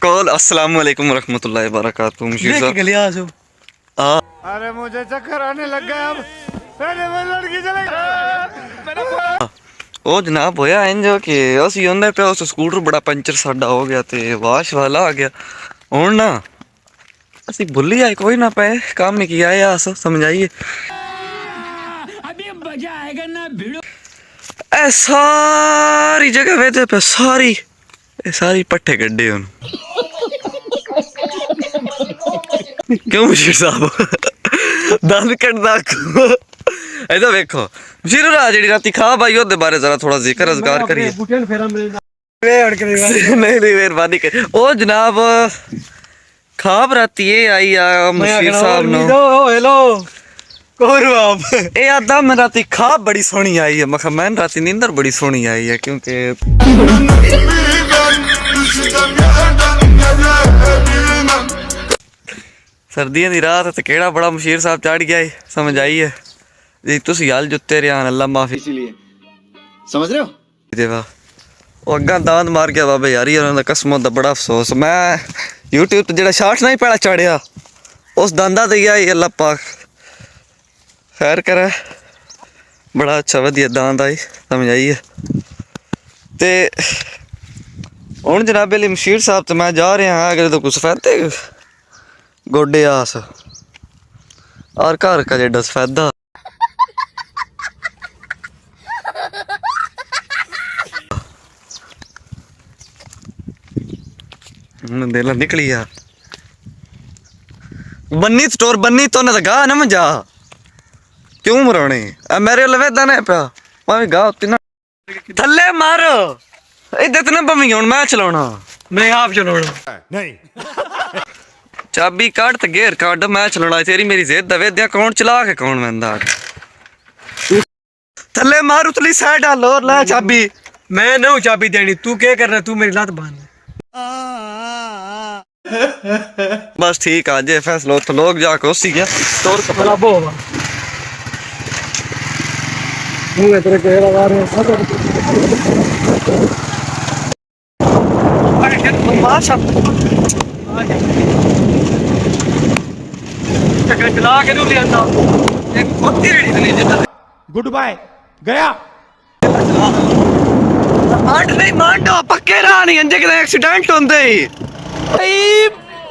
Call अस्सलाम वालेकुम रहमतुल्लाहि व बरकातुहू मुशीर साहब अरे मुझे चक्कर आने लग गया अब। अरे वो लड़की चले गई। ਉਹ ਜਨਾਬ ਹੋਇਆ ਇੰਜ ਕਿ ਅਸੀਂ ਹੁੰਦਾ ਪਿਆ ਉਸ ਸਕੂਟਰ ਬੜਾ ਪੰਚਰ ਸਾਡਾ ਹੋ ਗਿਆ ਤੇ ਵਾਸ਼ ਵਾਲਾ ਆ ਗਿਆ ਹੁਣ ਨਾ ਅਸੀਂ ਭੁੱਲ ਆਏ ਕੋਈ ਨਾ ਪਏ ਕੰਮ ਕੀ ਆਇਆ ਅਸ ਸਮਝਾਈਏ अभी मजा आएगा ना भिड़ो ਇਹ ਸਾਰੀ ਜਗ੍ਹਾ ਵੇਦੇ ਪਏ ਸਾਰੀ ਇਹ ਸਾਰੀ ਪੱਠੇ ਗੱਡੇ ਹੁਣ ਕਿਉਂ ਮੁਸ਼ੀਰ ਸਾਹਿਬ ਦੰਦ ਕੱਢਦਾ ਇਹਦਾ ਵੇਖੋ ਮੁਸ਼ੀਰ ਰਾ ਜਿਹੜੀ ਰਾਤੀ ਖਾ ਬਾਈ ਉਹਦੇ ਬਾਰੇ ਜ਼ਰਾ ਥੋੜਾ ਜ਼ਿਕਰ ਅਜ਼ਕਾਰ ਕਰੀਏ नहीं मेहरबानी कर ओ जनाब खाब राती ये आई आ मुशीर साहब नो हेलो कौन हो आप ए आदा मैं राती खाब बड़ी सोहनी आई है मखा मैन राती नींदर बड़ी सोहनी आई है क्योंकि सर्दियों की रात ते केड़ा बड़ा मुशीर साहब चढ़ गया है समझ आई है जी तुसी हाल जुत्ते रियान अल्लाह माफी इसीलिए समझ रहे हो देवा ਉਹ ਅੱਗਾ ਦਾੰਦ ਮਾਰ ਗਿਆ ਬਾਬੇ ਯਾਰੀ ਉਹਨਾਂ ਦਾ ਕਸਮ ਦਾ ਬੜਾ ਅਫਸੋਸ ਮੈਂ YouTube ਤੇ ਜਿਹੜਾ ਸ਼ਾਰਟ ਨਹੀਂ ਪਹਿਲਾਂ ਚੜਿਆ ਉਸ ਦੰਦਾ ਤੇ ਗਿਆ ਅੱਲਾਹ ਪਾਕ ਖੈਰ ਕਰੇ ਬੜਾ ਅੱਛਾ ਵਧੀਆ ਦੰਦ ਆਈ ਸਮਝ ਆਈ ਹੈ ਤੇ ਹੁਣ ਜਨਾਬ ਅਲੀ ਮਸ਼ੀਰ ਸਾਹਿਬ ਤੇ ਮੈਂ ਜਾ ਰਿਹਾ ਹਾਂ ਅਗਰ तो कुछ सफेदे गोडे आस और घर का जेडा सफेदा दिल निकली यार बन्नी स्टोर बन्नी तो ना गा ना मजा क्यों मरोने मेरे लवेदा ने पिया मैं भी गा उती ना थल्ले मार इधर ना पवी हुन मैं चलाना मैं आप चलाना नहीं चाबी काट ते गेयर काट मैं चलाना तेरी मेरी जिद दवे दिया कौन चला के कौन वेंदा थल्ले मार उतली साइड डाल और ला चाबी मैं नहीं चाबी देनी तू क्या कर रहा तू मेरी लात बांध बस ठीक आज फैसला तो लोग जाके उसी गया तोर बड़ा बो मुंह तेरे के लगा रहे चला के नहीं लिया एक कुत्ती रेडी नहीं जितना गुड बाय गया आंट नहीं मांडो पक्के रहा नहीं अंजे के एक्सीडेंट होंदे ही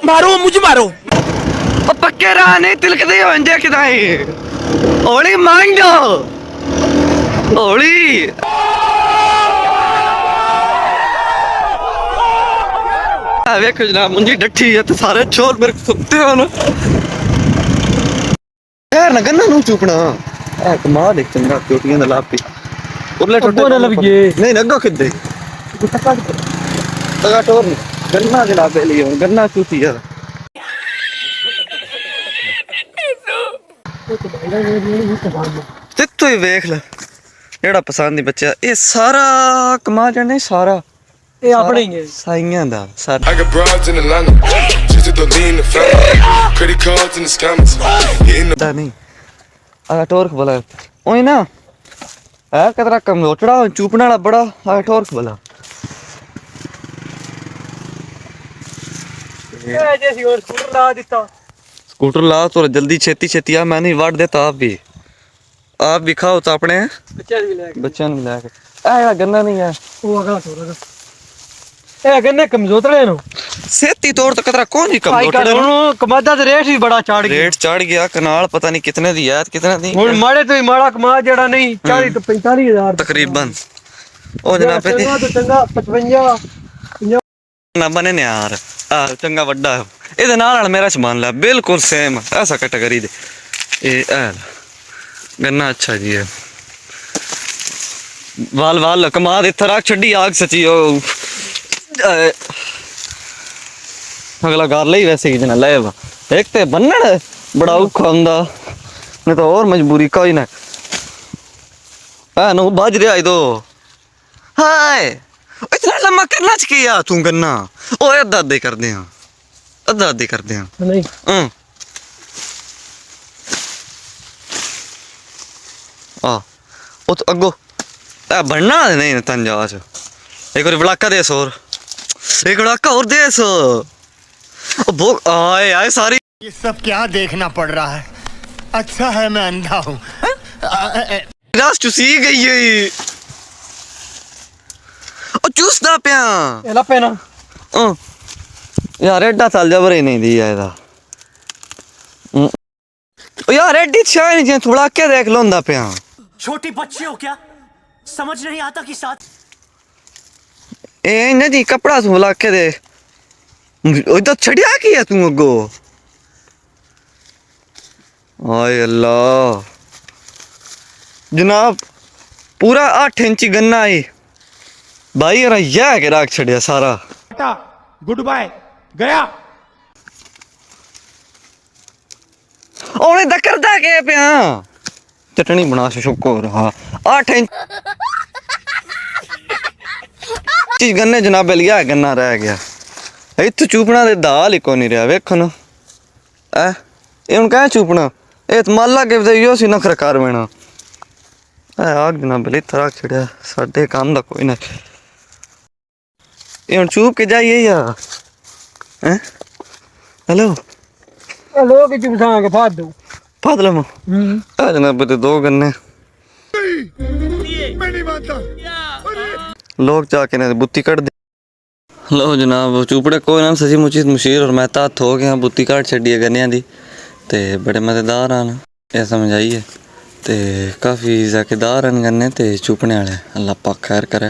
मारो मुझे मारो ओ पक्के रहा नहीं तिलकदे हो अंजे के दाई ओली मांडो ओली वेखो जनाब मुंजी डठी है तो सारे छोर मेरे सुत्ते हो ना यार ना गन्ना नू चुपना ए कमाल देख चंगा चोटियां दा लापी उरले टोटे ना लग गए नहीं नगो किदे तगा टोर गन्ना दे लापे लियो गन्ना चूती यार तित्तो ही वेख ले जेड़ा पसंद ही बच्चा ये सारा कमा जाने सारा ये अपने ही है साइयां दा सारा I got broads in Atlanta, just to lean the family, credit cards and the scammers, hitting the दा नहीं आ टोरक बोला ओए ना है कतरा कम लोटड़ा चूपने वाला बड़ा आ टोरक बोला ये जैसी और स्कूटर ला देता स्कूटर ला तो जल्दी छेती छेती आ मैं नहीं वाट देता आप भी खाओ तो अपने बच्चा भी ले बच्चों ने मिला के आ गन्ना नहीं है वो अगला थोड़ा ए गन्ने कमजोतड़े नो सेती तौर तो कतरा कौन ही कम आई कर लोटड़ा कमादा ते रेट भी बड़ा चढ़ गया रेट चढ़ गया कनाल पता नहीं कितने दी है कितने दी हुन माड़े तो ही माड़ा कमा जेड़ा नहीं 40 तो 45 हजार तकरीबन ओ जनाब पे चंगा तो चंगा 55 ना बने ने यार आ चंगा वड्डा ਇਹਦੇ ਨਾਲ ਮੇਰਾ ਸਮਾਨ ਲੈ ਬਿਲਕੁਲ ਸੇਮ ਐਸਾ ਕੈਟਾਗਰੀ ਦੇ ਇਹ ਐ ਗੰਨਾ ਅੱਛਾ ਜੀ ਹੈ ਵਾਲ ਵਾਲ ਕਮਾ ਦੇ ਥਰਾ ਛੱਡੀ ਆਗ ਸੱਚੀ ਉਹ ਅਗਲਾ ਕਰ ਲਈ ਵੈਸੇ ਕਿ ਜਨਾ ਲੈ ਵਾ ਇੱਕ ਤੇ ਬੰਨਣ ਬੜਾ ਔਖਾ ਹੁੰਦਾ ਨਹੀਂ ਤਾਂ ਹੋਰ ਮਜਬੂਰੀ ਕੋਈ ਨਾ ਆ ਨੂੰ ਬਾਜ ਰਿਹਾ ਇਦੋ ਹਾਏ ਇਤਨਾ ਲੰਮਾ ਕਰਨਾ ਚਾਹੀਏ ਤੂੰ ਗੰਨਾ ਓਏ ਅੱਧਾ ਅੱਧੇ ਕਰਦੇ ਆ ਅੱਧਾ ਅੱਧੇ ਕਰਦੇ ਆ नहीं ਆ ਉਹ ਅੱਗੋ ਇਹ ਬਣਨਾ ਨਹੀਂ ਤੰਜਾਜ ਇੱਕ ਵਾਰੀ ਬਲਾਕਾ ਦੇ ਸੋਰ एक लड़का और दे सो वो आए आए सारी ये सब क्या देखना पड़ रहा है? अच्छा है मैं अंधा हूँ। रास चुसी गई है ओ चूसदा पिया ਇਹ ਲੱਪੇ ਨਾ यार एडा साल जबर ही नहीं दिया ਇਹਦਾ ओ यार एडी छाई नहीं जे थोड़ा के देख लोंदा पिया छोटी बच्ची हो क्या? समझ नहीं आता कि साथ ए नहीं कपड़ा सुला के दे ओ तो छड़िया की है तू अगो आय अल्लाह जनाब पूरा 8 इंची गन्ना आई भाई और यह के राख छड़िया सारा गुड बाय गया। ओने दकरदा के पिया चटनी बना से शुक्र हाँ 8 इंची गन्ने जनाब लिया गन्ना रह गया इत्थु चूपना दे दाल ही को नहीं रहा वेखो ना ये हूँ कह चूपना ये तो माला के यो सी नखर कर मैना आग जनाब इत्थै रख छड़िया साडे काम दा कोई ना ये हूँ चूप के जाइए या हेलो ਲੋਕ ਚ ਬਸਾਂਗੇ ਫਾਦ ਦੋ फादलम जनाब ते 2 गन्ने मैं नहीं मानता। लोग जाके ना बुत्ती कट दे लो जनाब चूपड़े कोई ना सची मुची मशीर और मैं हत्थ हो गया बुत्ती कट छड़ी गन्नियां दी ते बड़े मजेदार आन ये समझ आई है ते काफ़ी जाकेदार हैं गन्ने ते चूपने वाले अल्लाह पाक खैर करे।